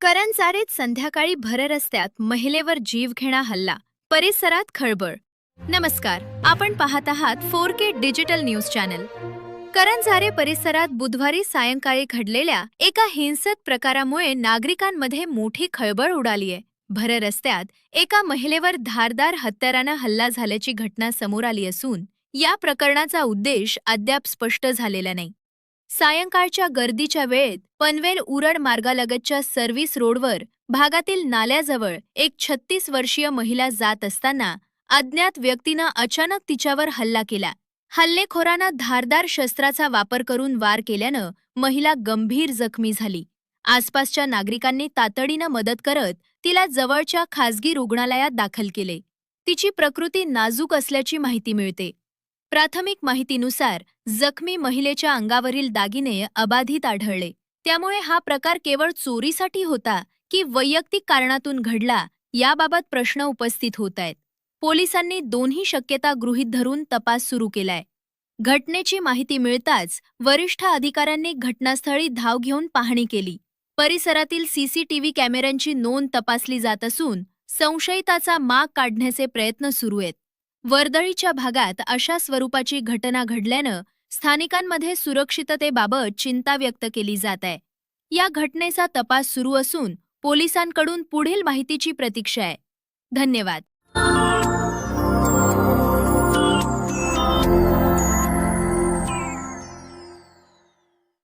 करंजारीत संध्याकाळी भररस्त्यात महिलेवर जीवघेणा हल्ला, परिसरात खळबळ. नमस्कार, आपण पाहत आहात 4K डिजिटल न्यूज चॅनल. करंजारे परिसरात बुधवारी सायंकाळी घडलेल्या एका हिंसक प्रकारामुळे नागरिकांमध्ये मोठी खळबळ उडालीय. भररस्त्यात एका महिलेवर धारदार हत्यारानं हल्ला झाल्याची घटना समोर आली असून या प्रकरणाचा उद्देश अद्याप स्पष्ट झालेला नाही. सायंकाळच्या गर्दीच्या वेळेत पनवेल उरण मार्गालगतच्या सर्व्हिस रोडवर भागातील नाल्याजवळ एक 36 वर्षीय महिला जात असताना अज्ञात व्यक्तीनं अचानक तिच्यावर हल्ला केला. हल्लेखोरानं धारदार शस्त्राचा वापर करून वार केल्यानं महिला गंभीर जखमी झाली. आसपासच्या नागरिकांनी तातडीनं मदत करत तिला जवळच्या खासगी रुग्णालयात दाखल केले. तिची प्रकृती नाजूक असल्याची माहिती मिळते. प्राथमिक माहितीनुसार जखमी महिलेच्या अंगावरील दागिने अबाधित आढळले. त्यामुळे हा प्रकार केवळ चोरीसाठी होता की वैयक्तिक कारणातून घडला याबाबत प्रश्न उपस्थित होत आहेत. पोलिसांनी दोन्ही शक्यता गृहीत धरून तपास सुरू केलाय. घटनेची माहिती मिळताच वरिष्ठ अधिकाऱ्यांनी घटनास्थळी धाव घेऊन पाहणी केली. परिसरातील सीसीटीव्ही कॅमेऱ्यांची नोंद तपासली जात असून संशयिताचा माग काढण्याचे प्रयत्न सुरू आहेत. वर्दळीच्या भागात अशा स्वरूपाची घटना घडल्यानं स्थानिकांमध्ये सुरक्षिततेबाबत चिंता व्यक्त केली जात आहे. या घटनेचा तपास सुरू असून पोलिसांकडून पुढील माहितीची प्रतीक्षा आहे. धन्यवाद.